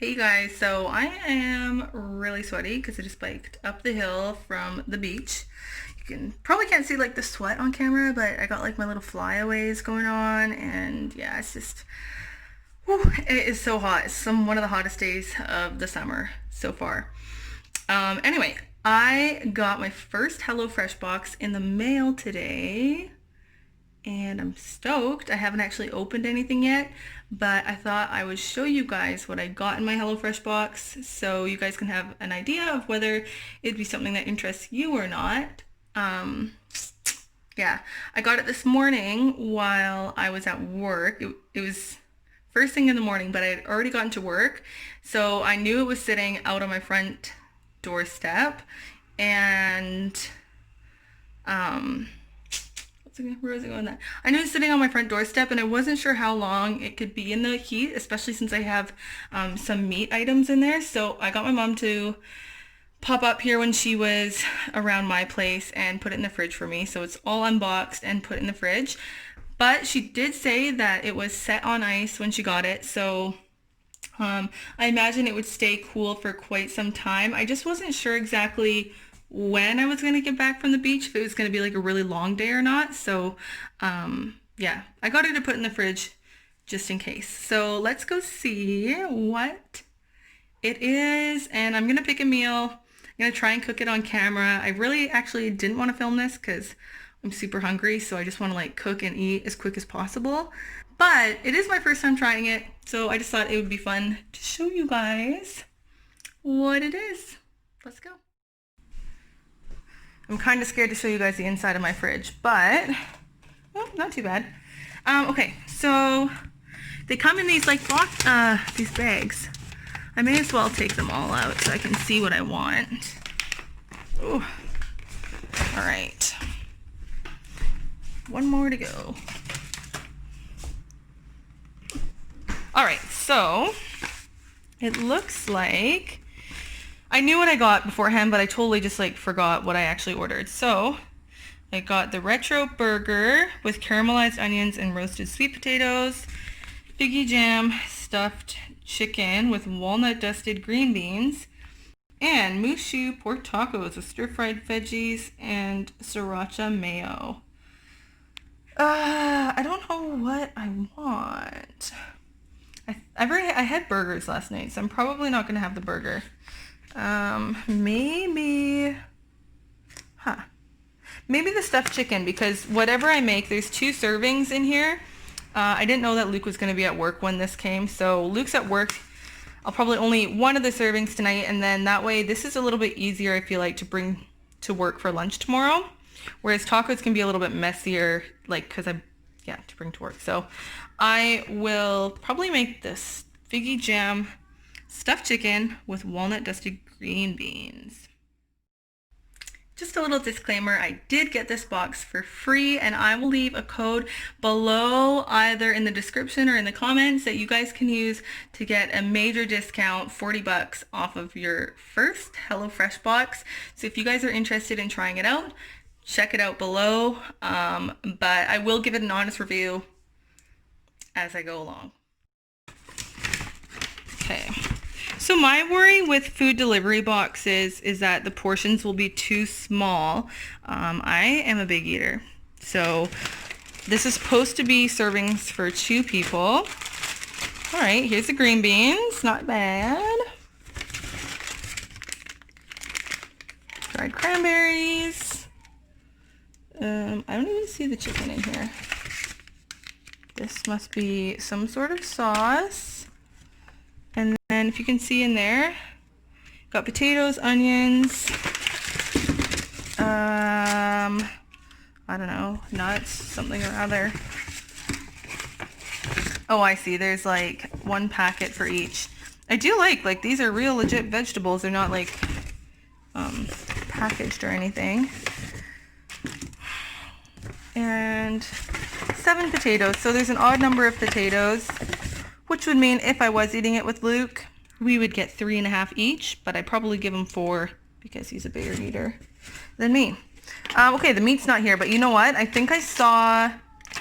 Hey guys, so I am really sweaty because I just biked up the hill from the beach. You can probably can't see like the sweat on camera, but I got like my little flyaways going on, and yeah, it's just, whew, it is so hot. It's one of the hottest days of the summer so far. Anyway, I got my first HelloFresh box in the mail today and I'm stoked. I haven't actually opened anything yet, but I thought I would show you guys what I got in my HelloFresh box so you guys can have an idea of whether it'd be something that interests you or not. Um, yeah, I got it this morning while I was at work. It was first thing in the morning, but I had already gotten to work, so I knew it was sitting out on my front doorstep, and um, where was it going? That I knew it was sitting on my front doorstep, and I wasn't sure how long it could be in the heat, especially since I have some meat items in there. So I got my mom to pop up here when she was around my place and put it in the fridge for me. So it's all unboxed and put in the fridge. But she did say that it was set on ice when she got it, so I imagine it would stay cool for quite some time. I just wasn't sure exactly when I was going to get back from the beach, if it was going to be like a really long day or not. So yeah, I got it to put in the fridge just in case. So let's go see what it is, and I'm going to pick a meal. I'm going to try and cook it on camera. I really actually didn't want to film this because I'm super hungry, so I just want to like cook and eat as quick as possible. But it is my first time trying it, so I just thought it would be fun to show you guys what it is. Let's go. I'm kind of scared to show you guys the inside of my fridge, but well, not too bad. Okay, so they come in these like these bags. I may as well take them all out so I can see what I want. Ooh. All right. One more to go. All right, so it looks like I knew what I got beforehand, but I totally just like forgot what I actually ordered. So I got the retro burger with caramelized onions and roasted sweet potatoes, figgy jam stuffed chicken with walnut dusted green beans, and mushu pork tacos with stir-fried veggies and sriracha mayo. I don't know what I want. I had burgers last night, so I'm probably not going to have the burger. Maybe the stuffed chicken, because whatever I make, there's 2 servings in here. I didn't know that Luke was going to be at work when this came, so Luke's at work. I'll probably only eat one of the servings tonight, and then that way this is a little bit easier, I feel like, to bring to work for lunch tomorrow. Whereas tacos can be a little bit messier, like, because to bring to work. So I will probably make this figgy jam stuffed chicken with walnut dusted green beans. Just a little disclaimer, I did get this box for free, and I will leave a code below either in the description or in the comments that you guys can use to get a major discount, 40 bucks off of your first HelloFresh box. So if you guys are interested in trying it out, check it out below, but I will give it an honest review as I go along. Okay, so my worry with food delivery boxes is that the portions will be too small. I am a big eater, so this is supposed to be servings for 2 people. All right, here's the green beans, not bad. Dried cranberries. I don't even see the chicken in here. This must be some sort of sauce. And then if you can see in there, got potatoes, onions, I don't know, nuts, something or other. Oh, I see. There's like 1 packet for each. I do like these are real legit vegetables. They're not like packaged or anything. And 7 potatoes. So there's an odd number of potatoes, which would mean if I was eating it with Luke, we would get 3.5 each, but I'd probably give him 4 because he's a bigger eater than me. Okay, the meat's not here, but you know what? I think I saw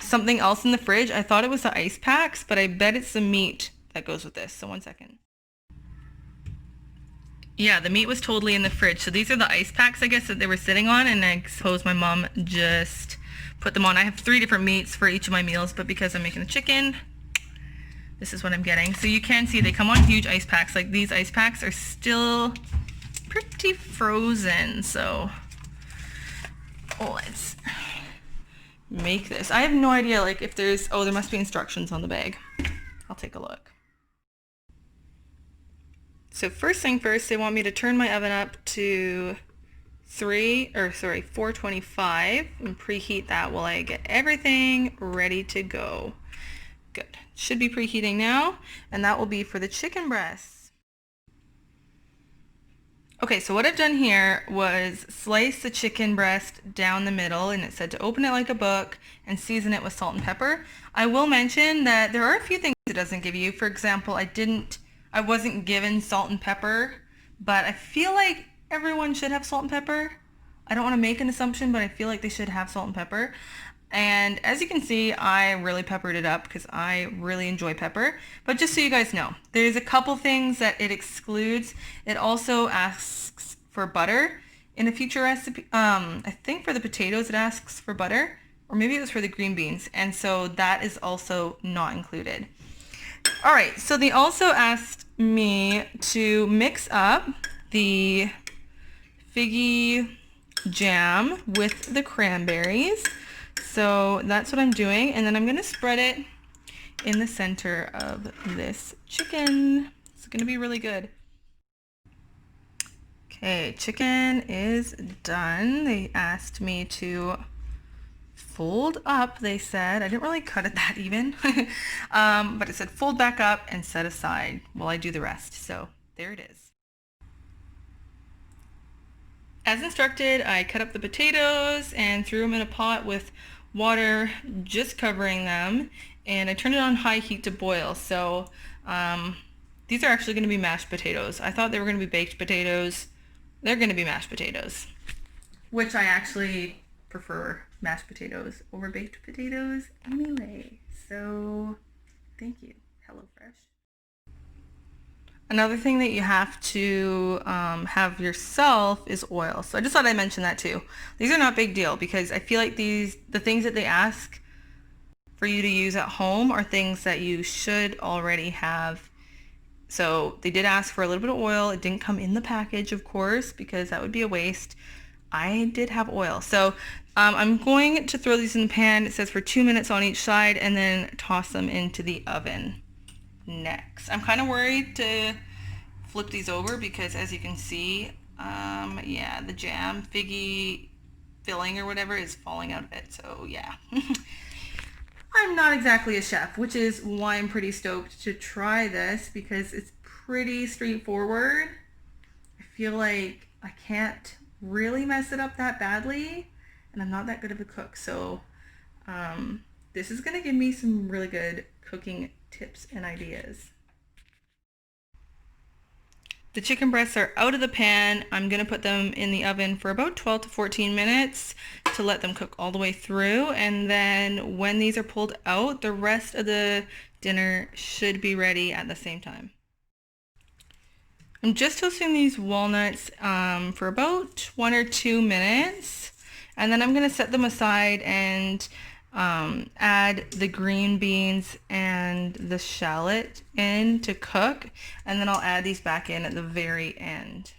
something else in the fridge. I thought it was the ice packs, but I bet it's the meat that goes with this. So 1 second. Yeah, the meat was totally in the fridge. So these are the ice packs, I guess, that they were sitting on, and I suppose my mom just put them on. I have 3 different meats for each of my meals, but because I'm making the chicken, this is what I'm getting. So you can see they come on huge ice packs. Like these ice packs are still pretty frozen. So let's make this. I have no idea like if there's, there must be instructions on the bag. I'll take a look. So first thing first, they want me to turn my oven up to 425 and preheat that while I get everything ready to go. Good. Should be preheating now, and that will be for the chicken breasts. Okay, so what I've done here was slice the chicken breast down the middle, and it said to open it like a book and season it with salt and pepper. I will mention that there are a few things it doesn't give you. For example, I wasn't given salt and pepper, but I feel like everyone should have salt and pepper. I don't want to make an assumption, but I feel like they should have salt and pepper. And as you can see, I really peppered it up because I really enjoy pepper. But just so you guys know, there's a couple things that it excludes. It also asks for butter in a future recipe. I think for the potatoes it asks for butter, or maybe it was for the green beans. And so that is also not included. All right, so they also asked me to mix up the figgy jam with the cranberries. So that's what I'm doing, and then I'm gonna spread it in the center of this chicken. It's gonna be really good. Okay, chicken is done. They asked me to fold up, they said. I didn't really cut it that even, but it said fold back up and set aside while I do the rest. So there it is. As instructed, I cut up the potatoes and threw them in a pot with water just covering them, and I turned it on high heat to boil. So these are actually going to be mashed potatoes. I thought they were going to be baked potatoes. They're going to be mashed potatoes, which I actually prefer mashed potatoes over baked potatoes anyway. So thank you, HelloFresh. Another thing that you have to have yourself is oil. So I just thought I'd mention that too. These are not big deal because I feel like the things that they ask for you to use at home are things that you should already have. So they did ask for a little bit of oil. It didn't come in the package, of course, because that would be a waste. I did have oil. So I'm going to throw these in the pan. It says for 2 minutes on each side, and then toss them into the oven next. I'm kind of worried to flip these over because, as you can see, yeah, the jam figgy filling or whatever is falling out of it. So yeah, I'm not exactly a chef, which is why I'm pretty stoked to try this because it's pretty straightforward. I feel like I can't really mess it up that badly, and I'm not that good of a cook. So this is gonna give me some really good cooking tips and ideas. The chicken breasts are out of the pan. I'm gonna put them in the oven for about 12 to 14 minutes to let them cook all the way through, and then when these are pulled out, the rest of the dinner should be ready at the same time. I'm just toasting these walnuts for about 1 or 2 minutes, and then I'm gonna set them aside and add the green beans and the shallot in to cook, and then I'll add these back in at the very end.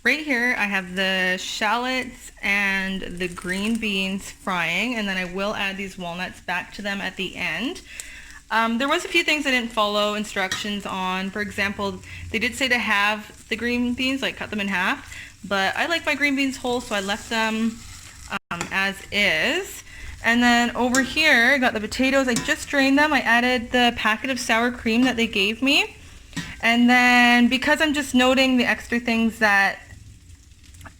Right here I have the shallots and the green beans frying, and then I will add these walnuts back to them at the end. There was a few things I didn't follow instructions on. For example, they did say to have the green beans, like cut them in half, but I like my green beans whole, so I left them as is. And then over here, I got the potatoes. I just drained them. I added the packet of sour cream that they gave me. And then because I'm just noting the extra things that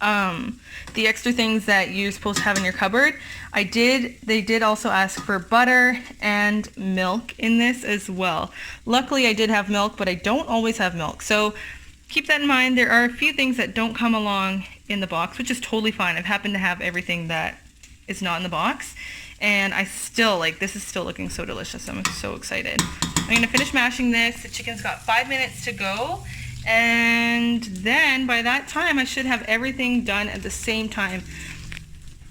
you're supposed to have in your cupboard, they did also ask for butter and milk in this as well. Luckily I did have milk, but I don't always have milk. So keep that in mind. There are a few things that don't come along in the box, which is totally fine. I've happened to have everything that is not in the box, and I still this is still looking so delicious. I'm so excited. I'm gonna finish mashing this. The chicken's got 5 minutes to go, And then by that time, I should have everything done at the same time,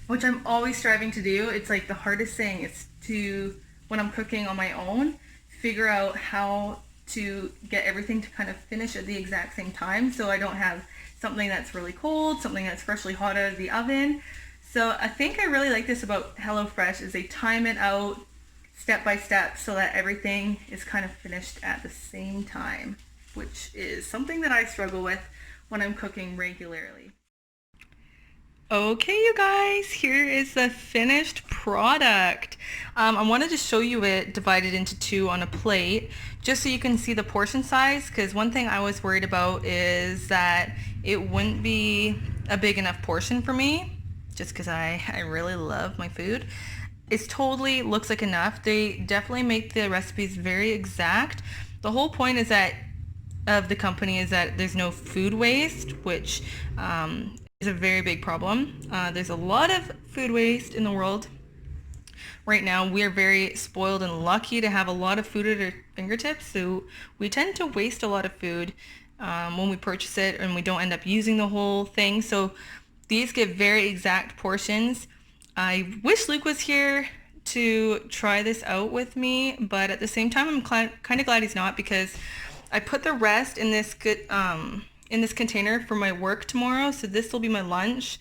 which I'm always striving to do. It's like the hardest thing is to, when I'm cooking on my own, figure out how to get everything to kind of finish at the exact same time, so I don't have something that's really cold, something that's freshly hot out of the oven. So I think I really like this about HelloFresh is they time it out step by step so that everything is kind of finished at the same time, which is something that I struggle with when I'm cooking regularly. Okay, you guys, here is the finished product. I wanted to show you it divided into two on a plate, just so you can see the portion size, because one thing I was worried about is that it wouldn't be a big enough portion for me, just because I really love my food. It totally looks like enough. They definitely make the recipes very exact. The whole point is that of the company is that there's no food waste, which is a very big problem. There's a lot of food waste in the world right now. We are very spoiled and lucky to have a lot of food at our fingertips, so we tend to waste a lot of food when we purchase it, and we don't end up using the whole thing. So these give very exact portions. I wish Luke was here to try this out with me, but at the same time I'm kind of glad he's not, because I put the rest in this container for my work tomorrow, so this will be my lunch.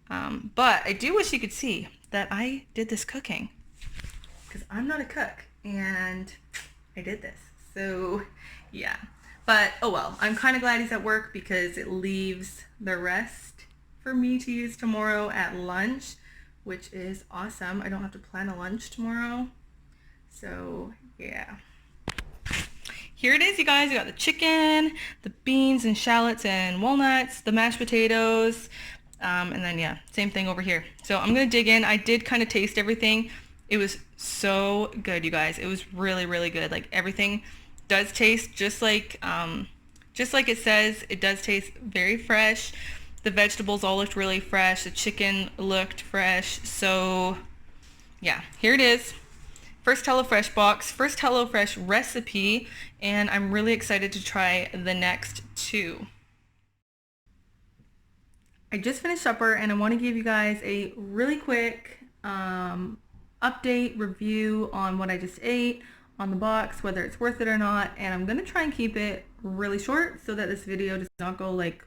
But I do wish you could see that I did this cooking, because I'm not a cook and I did this. So yeah, but oh well, I'm kind of glad he's at work because it leaves the rest for me to use tomorrow at lunch, which is awesome. I don't have to plan a lunch tomorrow. So yeah. Here it is, you guys. You got the chicken, the beans and shallots and walnuts, the mashed potatoes, and then yeah, same thing over here. So I'm gonna dig in. I did kind of taste everything. It was so good, you guys. It was really, really good. Like everything does taste just like it says. It does taste very fresh. The vegetables all looked really fresh. The chicken looked fresh. So yeah, here it is. First HelloFresh box, first HelloFresh recipe, and I'm really excited to try the next two. I just finished supper and I want to give you guys a really quick update review on what I just ate, on the box, whether it's worth it or not, and I'm going to try and keep it really short so that this video does not go like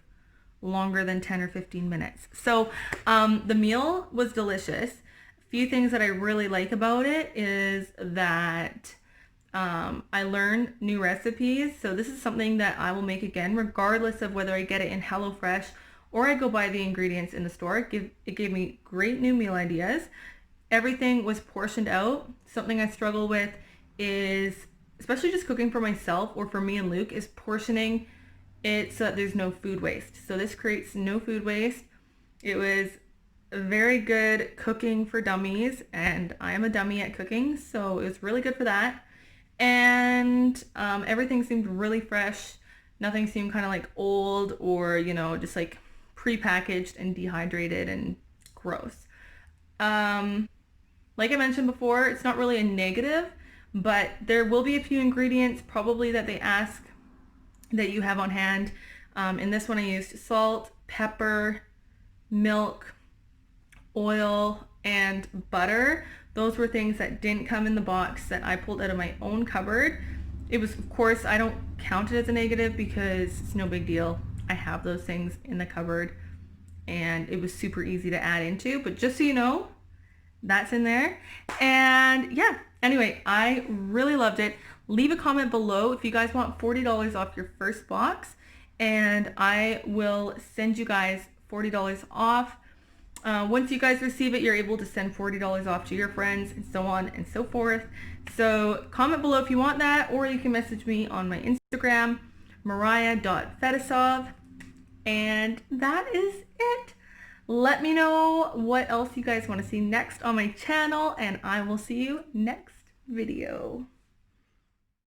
longer than 10 or 15 minutes. So the meal was delicious. A few things that I really like about it is that I learned new recipes. So this is something that I will make again, regardless of whether I get it in HelloFresh or I go buy the ingredients in the store. It gave me great new meal ideas. Everything was portioned out. Something I struggle with is, especially just cooking for myself or for me and Luke, is portioning it so that there's no food waste. So this creates no food waste. It was very good cooking for dummies, and I am a dummy at cooking, so it was really good for that. And everything seemed really fresh. Nothing seemed kind of like old or, you know, just like prepackaged and dehydrated and gross. Like I mentioned before, it's not really a negative, but there will be a few ingredients probably that they ask that you have on hand. In this one I used salt, pepper, milk, oil, and butter. Those were things that didn't come in the box that I pulled out of my own cupboard. It was, of course, I don't count it as a negative because it's no big deal. I have those things in the cupboard and it was super easy to add into, but just so you know, that's in there. And yeah, anyway, I really loved it. Leave a comment below if you guys want $40 off your first box, and I will send you guys $40 off. Once you guys receive it, you're able to send $40 off to your friends and so on and so forth. So comment below if you want that, or you can message me on my Instagram, mariah.fedosov. And that is it. Let me know what else you guys want to see next on my channel, and I will see you next video.